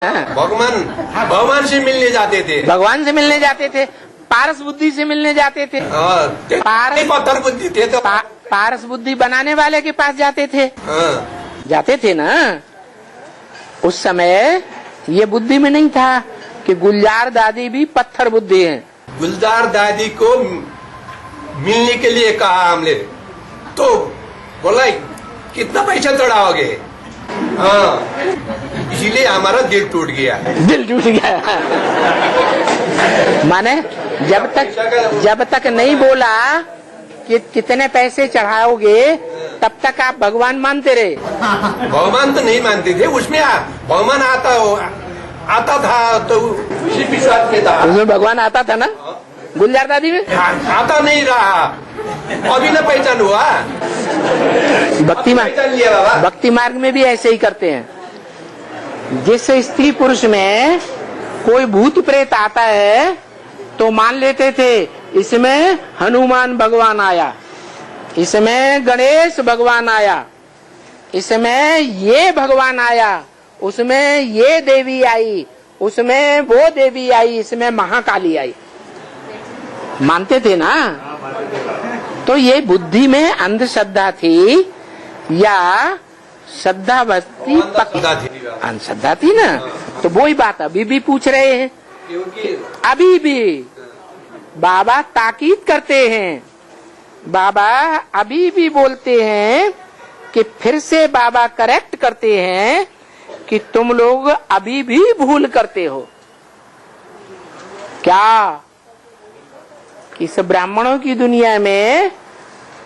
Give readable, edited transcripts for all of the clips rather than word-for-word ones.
भगवान भगवान से मिलने जाते थे। भगवान से मिलने जाते थे, पारस बुद्धि से मिलने जाते थे। पत्थर बुद्धि थे तो पारस बुद्धि बनाने वाले के पास जाते थे। जाते थे ना। उस समय ये बुद्धि में नहीं था कि गुलजार दादी भी पत्थर बुद्धि है। गुलजार दादी को मिलने के लिए कहा हमने, तो बोला कितना पैसा चढ़ाओगे। इसीलिए हमारा दिल टूट गया। दिल टूट गया माने जब तक नहीं बोला कि कितने पैसे चढ़ाओगे तब तक आप भगवान मानते रहे। भगवान तो नहीं मानते थे, उसमें भगवान आता था तो उसी विश्वास में था। उसमें भगवान आता था ना, गुलजार दादी में आता नहीं रहा, अभी न पहचान हुआ। भक्ति मार्ग में भी ऐसे ही करते हैं। जिस स्त्री पुरुष में कोई भूत प्रेत आता है तो मान लेते थे इसमें हनुमान भगवान आया, इसमें गणेश भगवान आया, इसमें ये भगवान आया, उसमें ये देवी आई, उसमें वो देवी आई, इसमें महाकाली आई। मानते थे ना। तो ये बुद्धि में अंधश्रद्धा थी या श्रद्धा भक्ति अंधश्रद्धा थी ना। तो वही बात अभी भी पूछ रहे हैं, अभी भी बाबा ताकीद करते हैं। बाबा अभी भी बोलते हैं कि फिर से बाबा करेक्ट करते हैं कि तुम लोग अभी भी भूल करते हो। क्या इस ब्राह्मणों की दुनिया में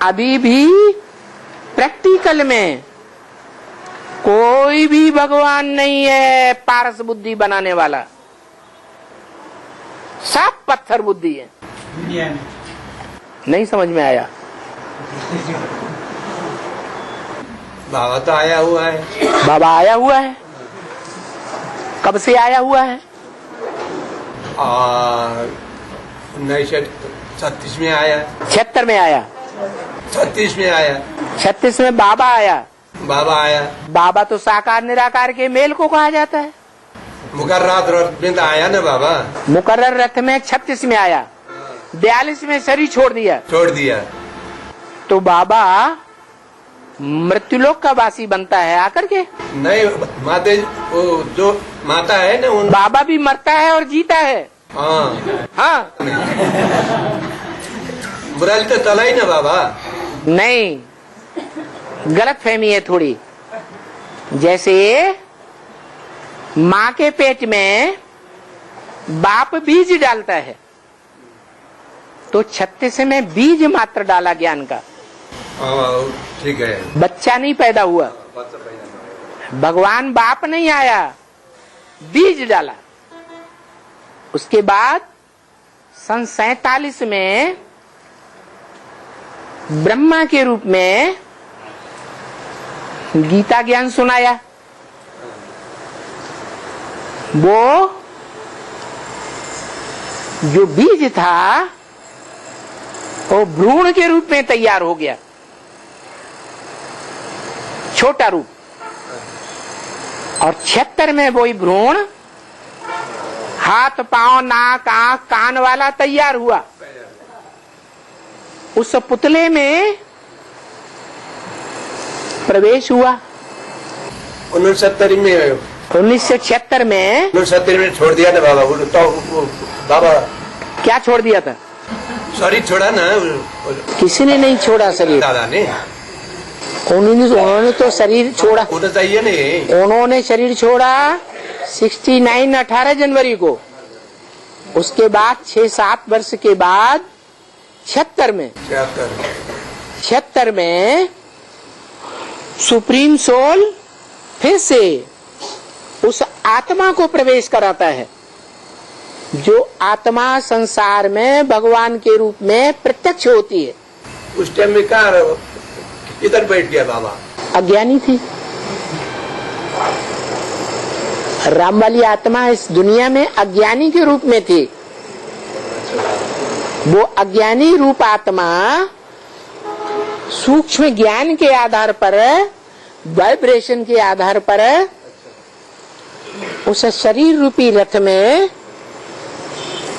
अभी भी प्रैक्टिकल में कोई भी भगवान नहीं है पारस बुद्धि बनाने वाला, सब पत्थर बुद्धि है। नहीं समझ में आया। बाबा तो आया हुआ है। बाबा आया हुआ है। कब से आया हुआ है? 1936 में आया। 76 में आया। 36 में आया। 36 में बाबा आया। बाबा आया। बाबा तो साकार निराकार के मेल को कहा जाता है। मुकर्रर रथ में तो आया ना बाबा। मुकर्रर रथ में 36 में आया, 42 में शरीर छोड़ दिया। तो बाबा मृत्युलोक का वासी बनता है आकर के। नहीं माते जो माता है ना उन बाबा भी मरता है और जीता है। हाँ मुरारी तो चला ही ना बाबा। नहीं, गलत फहमी है थोड़ी। जैसे माँ के पेट में बाप बीज डालता है तो 36 में बीज मात्र डाला ज्ञान का। ठीक है। बच्चा नहीं पैदा हुआ, भगवान बाप नहीं आया, बीज डाला। उसके बाद सन 47 में ब्रह्मा के रूप में गीता ज्ञान सुनाया। वो जो बीज था वो भ्रूण के रूप में तैयार हो गया, छोटा रूप। और 76 में वही भ्रूण हाथ पांव नाक आंख कान वाला तैयार हुआ। उस पुतले में प्रवेश हुआ। 1970 में 1976 में 1970 में छोड़ दिया ना बाबा। तो बाबा क्या छोड़ दिया था? शरीर छोड़ा ना। किसी ने नहीं छोड़ा शरीर। दादा ने उन्होंने तो शरीर छोड़ा। होना चाहिए नहीं। उन्होंने शरीर छोड़ा 69 18 जनवरी को। उसके बाद 6-7 वर्ष के बाद 76 में सुप्रीम सोल फिर से उस आत्मा को प्रवेश कराता है जो आत्मा संसार में भगवान के रूप में प्रत्यक्ष होती है। उस टाइम में कहा इधर बैठ गया बाबा। अज्ञानी थी। राम वाली आत्मा इस दुनिया में अज्ञानी के रूप में थी। वो अज्ञानी रूप आत्मा सूक्ष्म ज्ञान के आधार पर, वाइब्रेशन के आधार पर उस शरीर रूपी रथ में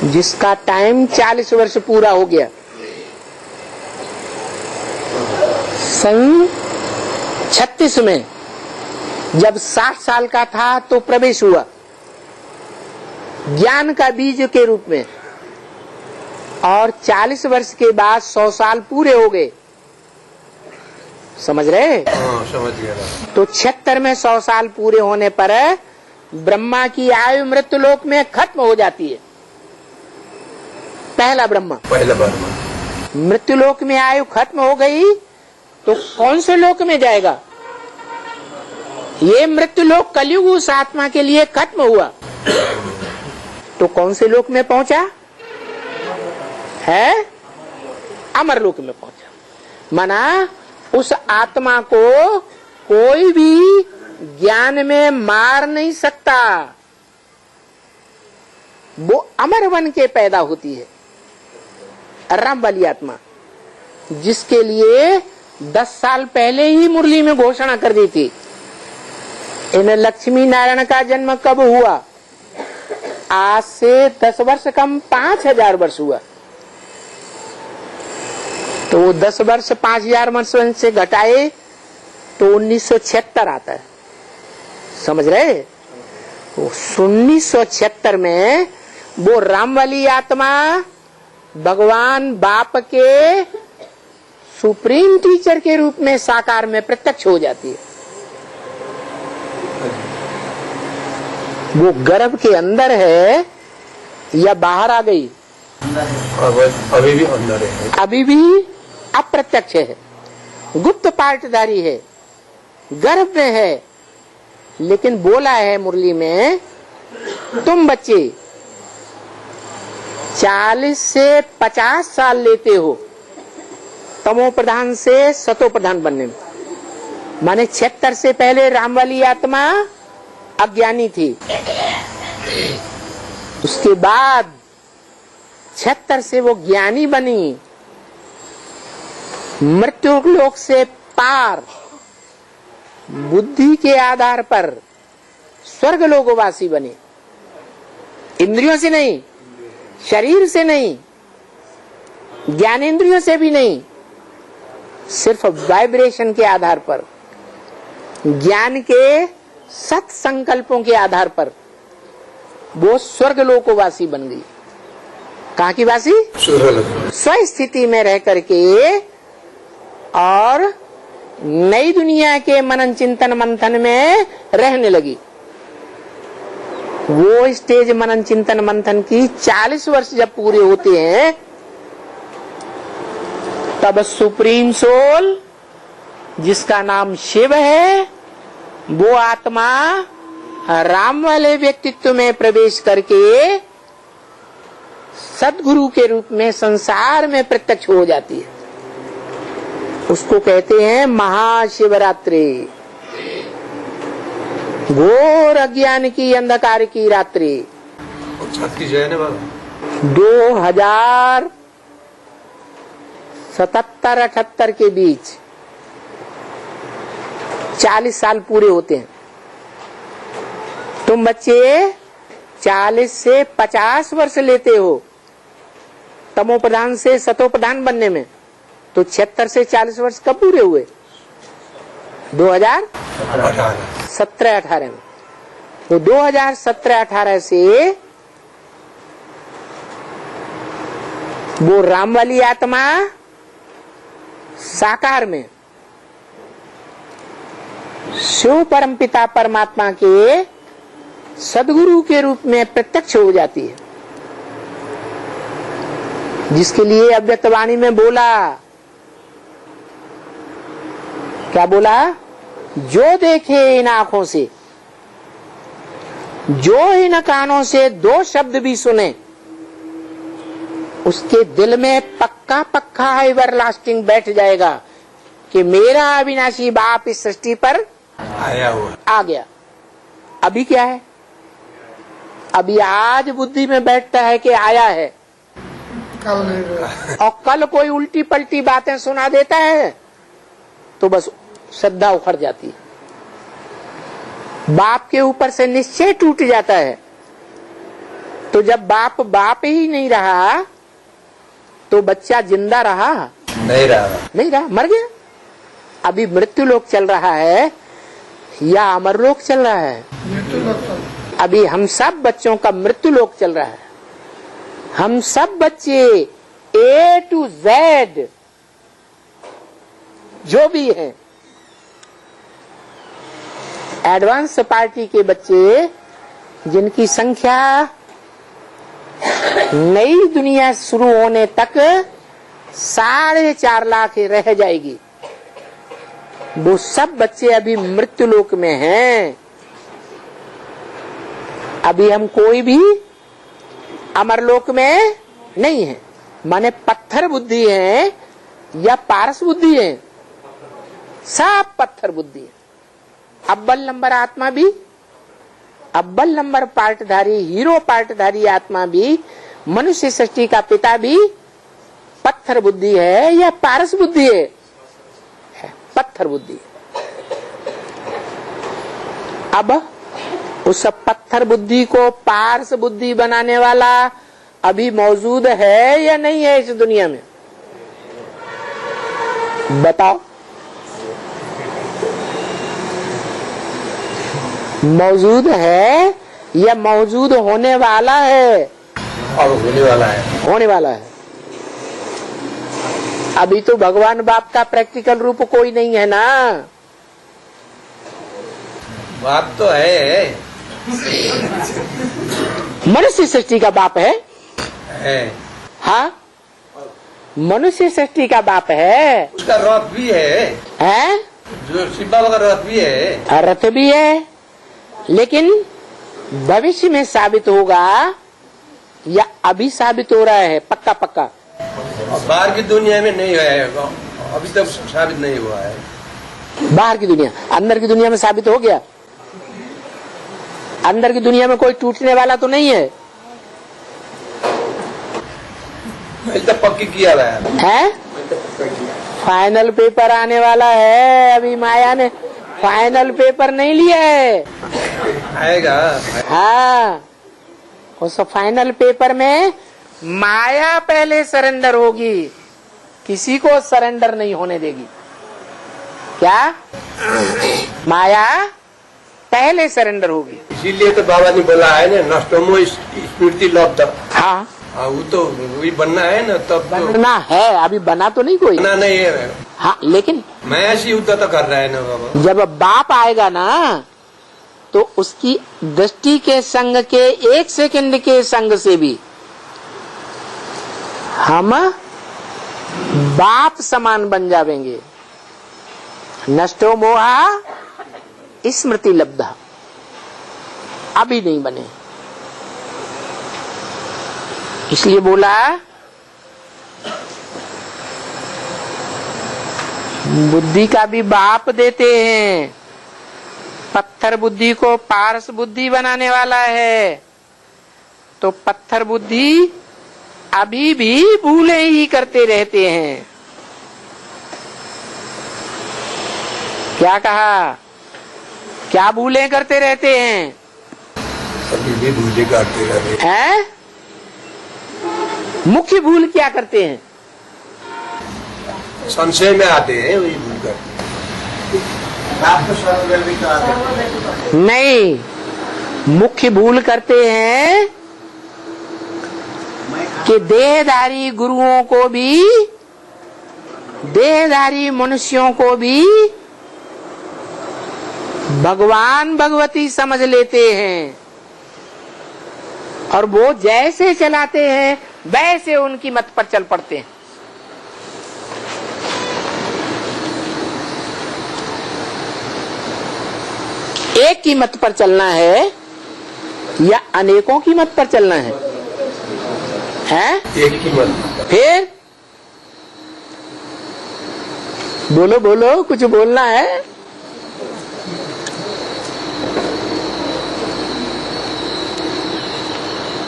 जिसका टाइम 40 वर्ष पूरा हो गया, सन 36 में जब 60 साल का था तो प्रवेश हुआ ज्ञान का बीज के रूप में, और 40 वर्ष के बाद 100 साल पूरे हो गए। समझ रहे? समझ गया। तो 76 में 100 साल पूरे होने पर ब्रह्मा की आयु मृत्यु लोक में खत्म हो जाती है। पहला ब्रह्मा मृत्यु लोक में आयु खत्म हो गई तो कौन से लोक में जाएगा? ये मृत्यु लोक कलयुग उस आत्मा के लिए खत्म हुआ तो कौन से लोक में पहुंचा है? अमर लोक में पहुंचा। माना उस आत्मा को कोई भी ज्ञान में मार नहीं सकता, वो अमर बन के पैदा होती है। राम वाली आत्मा जिसके लिए 10 साल पहले ही मुरली में घोषणा कर दी थी, इन लक्ष्मी नारायण का जन्म कब हुआ? आज से 10 वर्ष कम 5000 वर्ष हुआ। तो 10 वर्ष 5000 वर्ष से घटाए तो 1976 आता है। समझ रहे? तो 1976 में वो राम वाली आत्मा भगवान बाप के सुप्रीम टीचर के रूप में साकार में प्रत्यक्ष हो जाती है। वो गर्भ के अंदर है या बाहर आ गई? अभी भी अंदर है, अभी भी अप्रत्यक्ष है, गुप्त पार्टधारी है, गर्भ में है, लेकिन बोला है मुरली में, तुम बच्चे 40 से 50 साल लेते हो तमो प्रधान से सतो प्रधान बनने में। माने 76 से पहले राम वाली आत्मा अज्ञानी थी, उसके बाद 76 से वो ज्ञानी बनी, मृत्यु लोक से पार बुद्धि के आधार पर स्वर्ग लोकवासी बने। इंद्रियों से नहीं, शरीर से नहीं, ज्ञानेंद्रियों से भी नहीं, सिर्फ वाइब्रेशन के आधार पर, ज्ञान के सत संकल्पों के आधार पर वो स्वर्ग लोकवासी बन गई। कहाँ की वासी? स्व स्थिति में रह करके और नई दुनिया के मनन चिंतन मंथन में रहने लगी। वो स्टेज मनन चिंतन मंथन की 40 वर्ष जब पूरे होते हैं तब सुप्रीम सोल जिसका नाम शिव है, वो आत्मा राम वाले व्यक्तित्व में प्रवेश करके सदगुरु के रूप में संसार में प्रत्यक्ष हो जाती है। उसको कहते हैं महाशिवरात्रि, घोर अज्ञान की अंधकार की रात्रि। 2077-78 के बीच 40 साल पूरे होते हैं। तुम बच्चे 40 से 50 वर्ष लेते हो तमो प्रधान से सतो प्रधान बनने में, तो 76 से 40 वर्ष कब पूरे हुए? 2017-18 में। तो 2017-18 से वो राम वाली आत्मा साकार में शिव परमपिता परमात्मा के सदगुरु के रूप में प्रत्यक्ष हो जाती है, जिसके लिए अव्यक्त वाणी में बोला, क्या बोला? जो देखे इन आंखों से, जो इन कानों से 2 शब्द भी सुने, उसके दिल में पक्का पक्का एवरलास्टिंग बैठ जाएगा कि मेरा अविनाशी बाप इस सृष्टि पर आया हुआ आ गया। अभी क्या है? अभी आज बुद्धि में बैठता है कि आया है, और कल कोई उल्टी पलटी बातें सुना देता है तो बस श्रद्धा उखड़ जाती है। बाप के ऊपर से निश्चय टूट जाता है। तो जब बाप बाप ही नहीं रहा तो बच्चा जिंदा रहा? नहीं रहा, मर गया। अभी मृत्यु लोक चल रहा है या अमर लोक चल रहा है? अभी हम सब बच्चों का मृत्यु लोक चल रहा है। हम सब बच्चे A to Z जो भी हैं, एडवांस पार्टी के बच्चे जिनकी संख्या नई दुनिया शुरू होने तक 4.5 लाख रह जाएगी, वो सब बच्चे अभी मृत्यु लोक में हैं। अभी हम कोई भी अमरलोक में नहीं है। माने पत्थर बुद्धि है या पारस बुद्धि है? सब पत्थर बुद्धि है। अव्वल नंबर आत्मा भी, अव्वल नंबर पार्टधारी, हीरो पार्टधारी आत्मा भी, मनुष्य सृष्टि का पिता भी पत्थर बुद्धि है या पारस बुद्धि है? पत्थर बुद्धि। अब उस पत्थर बुद्धि को पारस बुद्धि बनाने वाला अभी मौजूद है या नहीं है इस दुनिया में? बताओ। मौजूद है या मौजूद होने वाला है? और होने वाला है। होने वाला है। अभी तो भगवान बाप का प्रैक्टिकल रूप कोई नहीं है ना। बाप तो है, मनुष्य सृष्टि का बाप है। हाँ, मनुष्य सृष्टि का बाप है। उसका रथ भी है, जो शिव बाबा का रथ भी है। रथ भी है, लेकिन भविष्य में साबित होगा या अभी साबित हो रहा है? पक्का पक्का बाहर की दुनिया में नहीं है, अभी तक साबित नहीं हुआ है। बाहर की दुनिया, अंदर की दुनिया में साबित हो गया। अंदर की दुनिया में कोई टूटने वाला तो नहीं है? तो पक्की किया हुआ है। फाइनल पेपर आने वाला है। अभी माया ने फाइनल पेपर नहीं लिया है, आएगा। हाँ, उस फाइनल पेपर में माया पहले सरेंडर होगी, किसी को सरेंडर नहीं होने देगी। क्या? माया पहले सरेंडर होगी। इसीलिए तो बाबा ने बोला है ना, नष्टोमो स्मृति लब्ध। हाँ, वो तो वही बनना है ना, तब बनना है। अभी बना तो नहीं कोई, बना नहीं है। हाँ, लेकिन मैं ऐसी युद्ध तो कर रहा है ना बाबा। जब बाप आएगा ना तो उसकी दृष्टि के संग के 1 सेकंड के संग से भी हम बाप समान बन जाएंगे। नष्टो मोहा स्मृति लब्धा। अभी नहीं बने, इसलिए बोला बुद्धि का भी बाप देते हैं। पत्थर बुद्धि को पारस बुद्धि बनाने वाला है। तो पत्थर बुद्धि अभी भी भूले ही करते रहते हैं। क्या कहा? क्या भूले करते रहते हैं? अभी भी भूले करते रहते हैं। मुख्य भूल क्या करते हैं? संशय में आते हैं, वही भूल करते हैं। नहीं, मुख्य भूल करते हैं कि देहधारी गुरुओं को भी, देहधारी मनुष्यों को भी भगवान भगवती समझ लेते हैं और वो जैसे चलाते हैं वैसे उनकी मत पर चल पड़ते हैं। एक की मत पर चलना है या अनेकों की मत पर चलना है? एक की मत। फिर बोलो बोलो, कुछ बोलना है?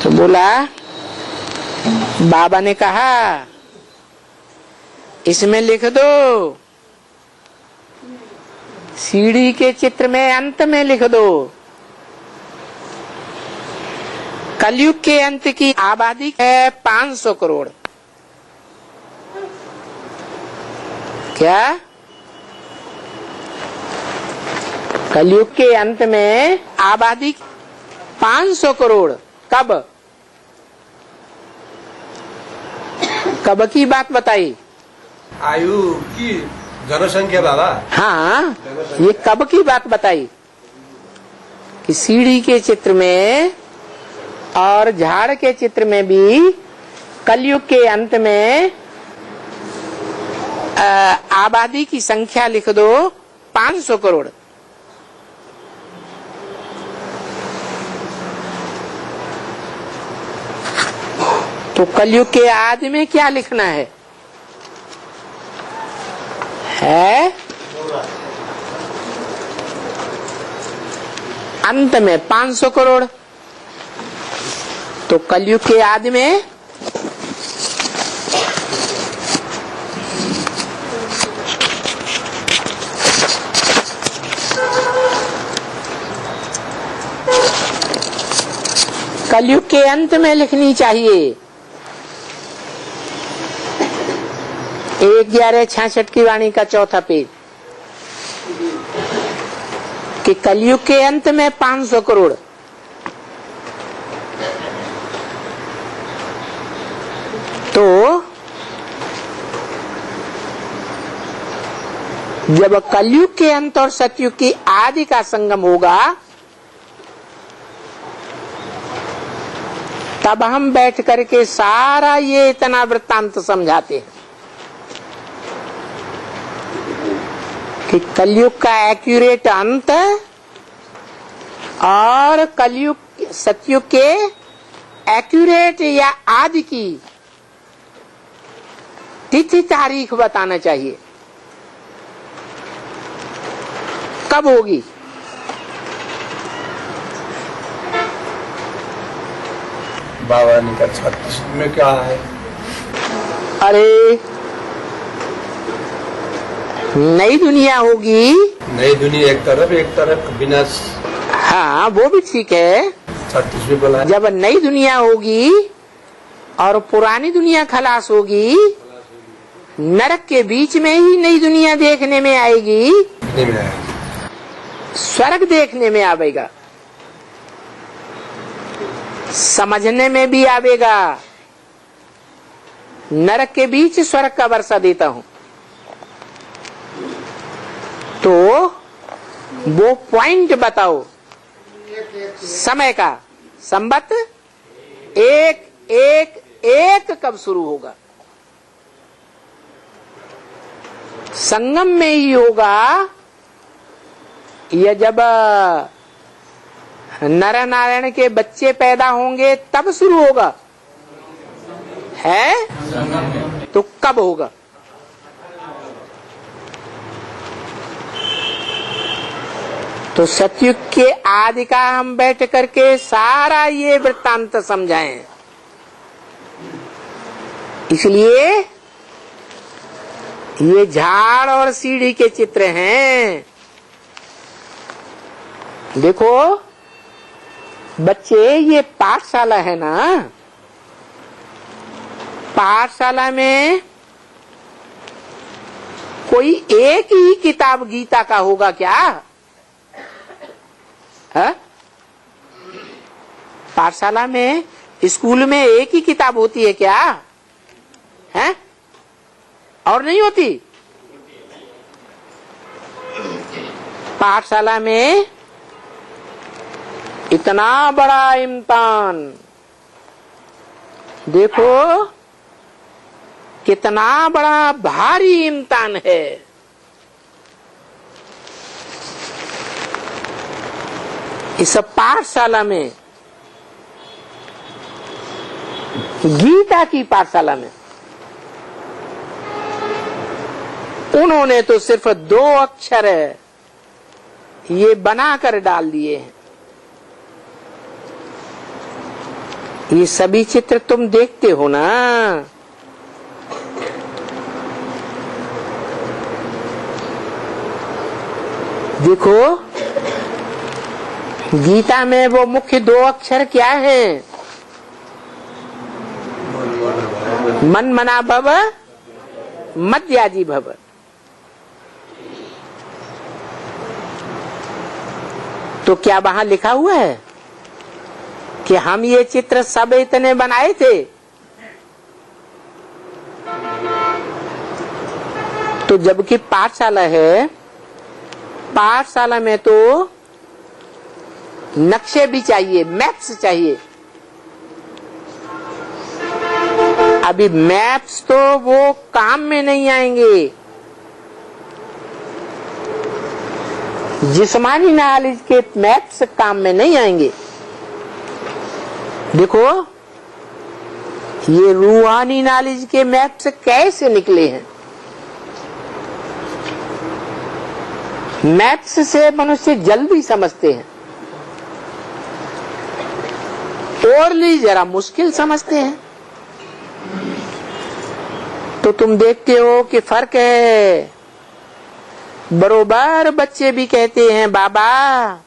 तो बोला, बाबा ने कहा इसमें लिख दो सीढ़ी के चित्र में अंत में लिख दो, कलयुग के अंत की आबादी है 500 करोड़। क्या? कलयुग के अंत में आबादी 500 करोड़। कब? कब की बात बताई? आयु की जनसंख्या बाबा। हाँ, ये कब की बात बताई कि सीढ़ी के चित्र में और झाड़ के चित्र में भी कलयुग के अंत में आबादी की संख्या लिख दो 500 करोड़। तो कलयुग के आदि में क्या लिखना है? अंत में 500 करोड़। तो कलयुग के आदि में कलयुग के अंत में लिखनी चाहिए 1/11/66 की वाणी का चौथा पेज कि कलयुग के अंत में 500 करोड़। तो जब कलयुग के अंत और सतयुग की आदि का संगम होगा तब हम बैठ करके सारा ये इतना वृत्तांत समझाते हैं कि कलयुग का एक्यूरेट अंत और कलयुग सतयुग के एक्यूरेट या आदि की तिथि तारीख बताना चाहिए, कब होगी। बाबा ने कहा 36 में क्या है? अरे नई दुनिया होगी। नई दुनिया एक तरफ विनाश। हाँ, वो भी ठीक है। 36 में बोला। जब नई दुनिया होगी और पुरानी दुनिया खलास होगी, नरक के बीच में ही नई दुनिया देखने में आएगी, स्वर्ग देखने में आवेगा, समझने में भी आवेगा। नरक के बीच स्वर्ग का वर्षा देता हूं। तो वो पॉइंट बताओ समय का। संबत एक एक एक कब शुरू होगा? संगम में ही होगा या जब नर नारायण के बच्चे पैदा होंगे तब शुरू होगा? है तो कब होगा? तो सतयुग के आदि का हम बैठ करके सारा ये वृत्तांत समझाएं। इसलिए ये झाड़ और सीढ़ी के चित्र हैं। देखो बच्चे, ये पाठशाला है ना, पाठशाला में कोई एक ही किताब गीता का होगा क्या? है? पाठशाला में, स्कूल में एक ही किताब होती है क्या? है? और नहीं होती? पाठशाला में इतना बड़ा इम्तिहान, देखो कितना बड़ा भारी इम्तिहान है। इस पाठशाला में, गीता की पाठशाला में, उन्होंने तो सिर्फ 2 अक्षर ये बनाकर डाल दिए हैं। ये सभी चित्र तुम देखते हो ना। देखो गीता में वो मुख्य 2 अक्षर क्या है? मन मना भव, मद्याजी भव। तो क्या वहां लिखा हुआ है कि हम ये चित्र सब इतने बनाए थे? तो जबकि पाठशाला है, पाठशाला में तो नक्शे भी चाहिए, मैप्स चाहिए। अभी मैप्स तो वो काम में नहीं आएंगे। जिस्मानी नॉलेज के मैप्स काम में नहीं आएंगे। देखो ये रूहानी नॉलेज के मैप्स कैसे निकले हैं। मैप्स से मनुष्य जल्दी समझते हैं, ओरली जरा मुश्किल समझते हैं। तो तुम देखते हो कि फर्क है। बरोबर बच्चे भी कहते हैं बाबा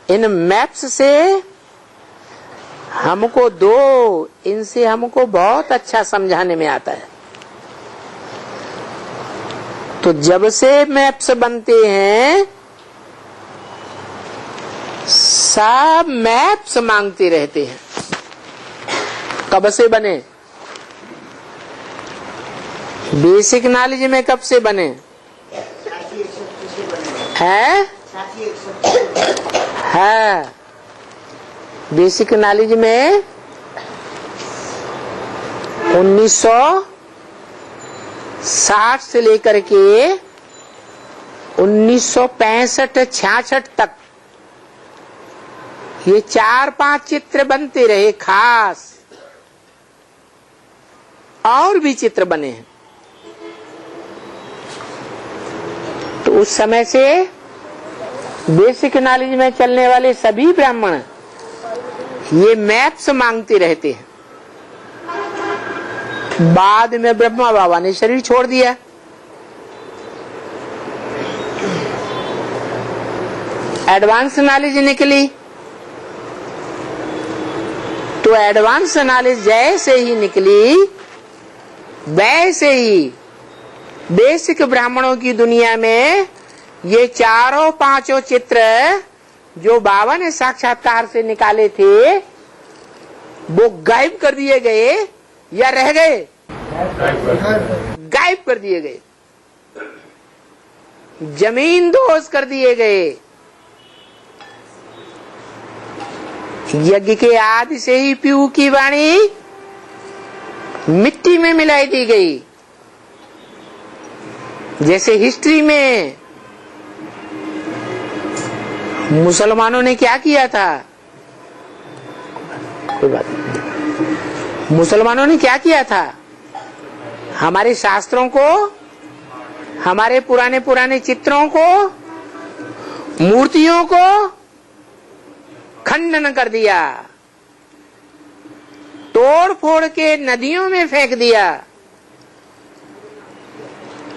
इन मैप्स से हमको दो, इनसे हमको बहुत अच्छा समझाने में आता है। तो जब से मैप्स बनते हैं सब मैप्स मांगते रहते हैं। कब से बने? बेसिक नॉलेज में कब से बने हैं? है बेसिक नॉलेज में 1960 से लेकर के 1965-66 तक ये 4-5 चित्र बनते रहे खास, और भी चित्र बने हैं। तो उस समय से बेसिक नॉलेज में चलने वाले सभी ब्राह्मण ये मैप्स मांगते रहते हैं। बाद में ब्रह्मा बाबा ने शरीर छोड़ दिया। एडवांस नॉलेज निकली। तो एडवांस नॉलेज जैसे ही निकली वैसे ही बेसिक ब्राह्मणों की दुनिया में ये 4-5 चित्र जो बाबा ने साक्षात्कार से निकाले थे वो गायब कर दिए गए या रह गए? गायब कर दिए गए, जमीन दोष कर दिए गए। यज्ञ के आदि से ही पीऊ की वाणी मिट्टी में मिलाई दी गई। जैसे हिस्ट्री में मुसलमानों ने क्या किया था? कोई बात नहीं। मुसलमानों ने क्या किया था? हमारे शास्त्रों को, हमारे पुराने पुराने चित्रों को, मूर्तियों को खंडन कर दिया, तोड़ फोड़ के नदियों में फेंक दिया,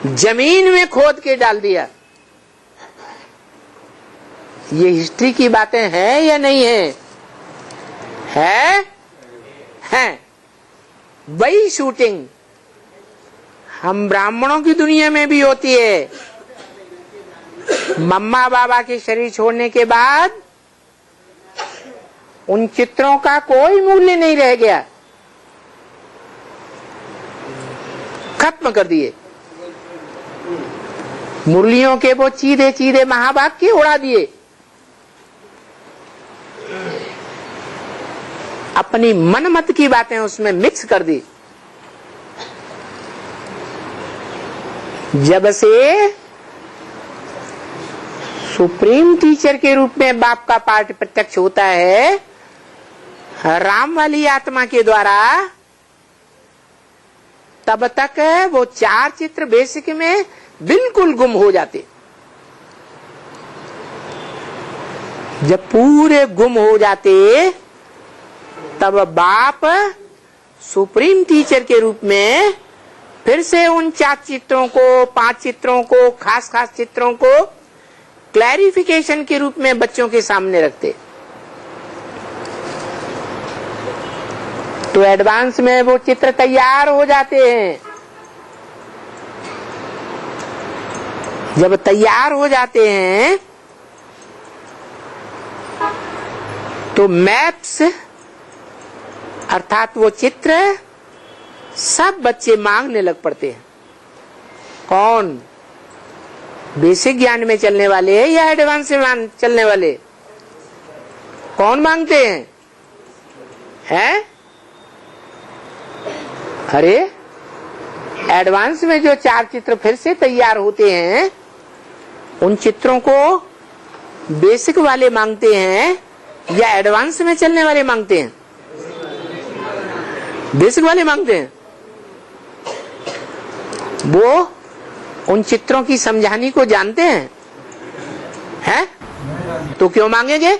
जमीन में खोद के डाल दिया। ये हिस्ट्री की बातें हैं या नहीं है? है। वही शूटिंग हम ब्राह्मणों की दुनिया में भी होती है। मम्मा बाबा के शरीर छोड़ने के बाद उन चित्रों का कोई मूल्य नहीं रह गया, खत्म कर दिए। मुरलियों के वो चीधे चीधे महावाक्य उड़ा दिए, अपनी मनमत की बातें उसमें मिक्स कर दी। जब से सुप्रीम टीचर के रूप में बाप का पाठ प्रत्यक्ष होता है राम वाली आत्मा के द्वारा, तब तक वो 4 चित्र बेसिक में बिल्कुल गुम हो जाते। जब पूरे गुम हो जाते तब बाप सुप्रीम टीचर के रूप में फिर से उन 4 चित्रों को, 5 चित्रों को, खास खास चित्रों को क्लैरिफिकेशन के रूप में बच्चों के सामने रखते। तो एडवांस में वो चित्र तैयार हो जाते हैं। जब तैयार हो जाते हैं तो मैप्स अर्थात वो चित्र सब बच्चे मांगने लग पड़ते हैं। कौन? बेसिक ज्ञान में चलने वाले या एडवांस में चलने वाले? कौन मांगते हैं? हैं? अरे एडवांस में जो 4 चित्र फिर से तैयार होते हैं, उन चित्रों को बेसिक वाले मांगते हैं या एडवांस में चलने वाले मांगते हैं? बेसिक वाले मांगते हैं। वो उन चित्रों की समझानी को जानते हैं, हैं? तो क्यों मांगेंगे?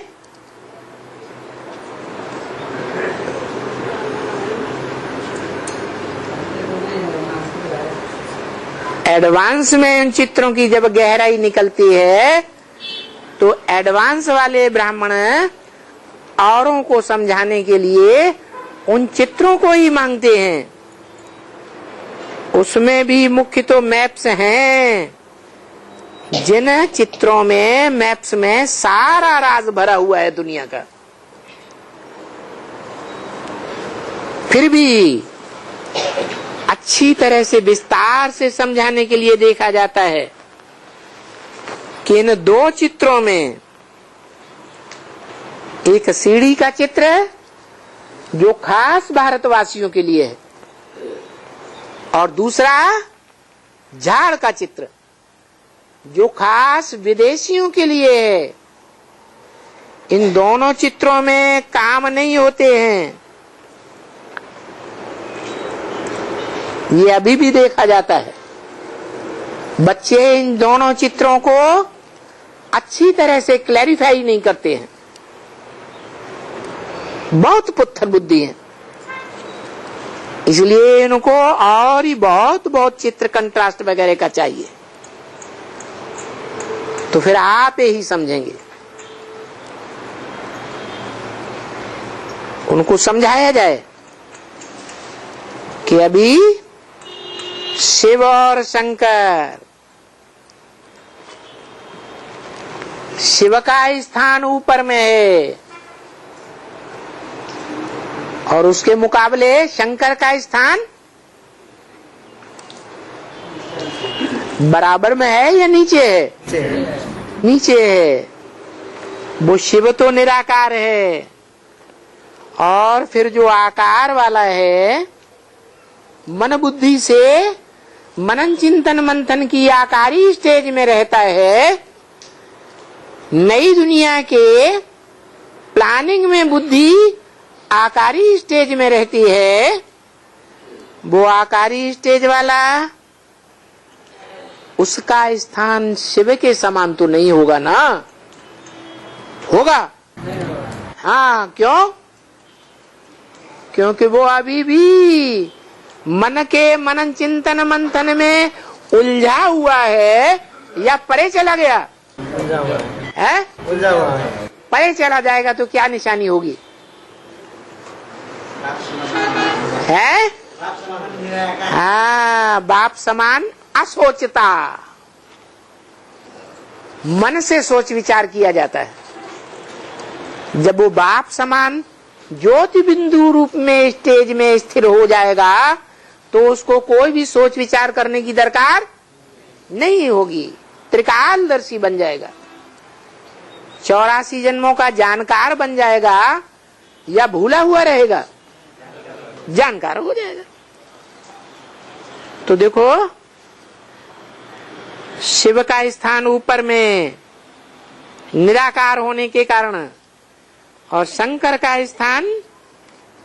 एडवांस में उन चित्रों की जब गहराई निकलती है तो एडवांस वाले ब्राह्मण औरों को समझाने के लिए उन चित्रों को ही मांगते हैं। उसमें भी मुख्य तो मैप्स हैं। जिन चित्रों में, मैप्स में सारा राज भरा हुआ है दुनिया का। फिर भी अच्छी तरह से विस्तार से समझाने के लिए देखा जाता है कि इन 2 चित्रों में एक सीढ़ी का चित्र है जो खास भारतवासियों के लिए है, और दूसरा झाड़ का चित्र जो खास विदेशियों के लिए है। इन दोनों चित्रों में काम नहीं होते हैं। ये अभी भी देखा जाता है। बच्चे इन दोनों चित्रों को अच्छी तरह से क्लैरिफाई नहीं करते हैं। बहुत पुत्थर बुद्धि है, इसलिए इनको और ही बहुत बहुत चित्र कंट्रास्ट वगैरह का चाहिए। तो फिर आप ही समझेंगे। उनको समझाया जाए कि अभी शिव और शंकर, शिव का स्थान ऊपर में है और उसके मुकाबले शंकर का स्थान बराबर में है या नीचे है? नीचे है। वो शिव तो निराकार है, और फिर जो आकार वाला है मन बुद्धि से मनन चिंतन मंथन की आकारी स्टेज में रहता है। नई दुनिया के प्लानिंग में बुद्धि आकारी स्टेज में रहती है। वो आकारी स्टेज वाला, उसका स्थान शिव के समान तो नहीं होगा ना? होगा? हाँ, क्यों? क्योंकि वो अभी भी मन के मनन चिंतन मंथन में उलझा हुआ है, या परे चला गया है? उलझा हुआ है। परे चला जाएगा तो क्या निशानी होगी? है? हाँ, बाप समान असोचता। मन से सोच विचार किया जाता है। जब वो बाप समान ज्योति बिंदु रूप में स्टेज में स्थिर हो जाएगा तो उसको कोई भी सोच विचार करने की दरकार नहीं होगी। त्रिकालदर्शी बन जाएगा, 84 जन्मों का जानकार बन जाएगा, या भूला हुआ रहेगा? जानकार हो जाएगा। तो देखो, शिव का स्थान ऊपर में निराकार होने के कारण और शंकर का स्थान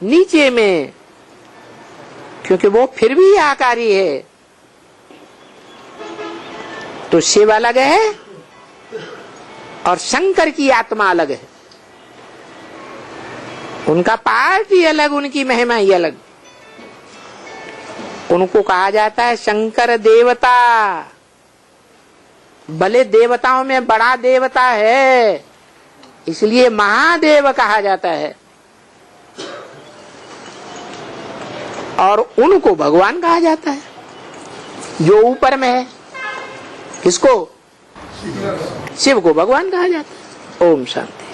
नीचे में, क्योंकि वो फिर भी आकारी है। तो शिव अलग है और शंकर की आत्मा अलग है। उनका पार्ट ही अलग, उनकी महिमा ही अलग। उनको कहा जाता है शंकर देवता। भले देवताओं में बड़ा देवता है, इसलिए महादेव कहा जाता है, और उनको भगवान कहा जाता है जो ऊपर में है। किसको? शिव को भगवान कहा जाता है। ओम शांति।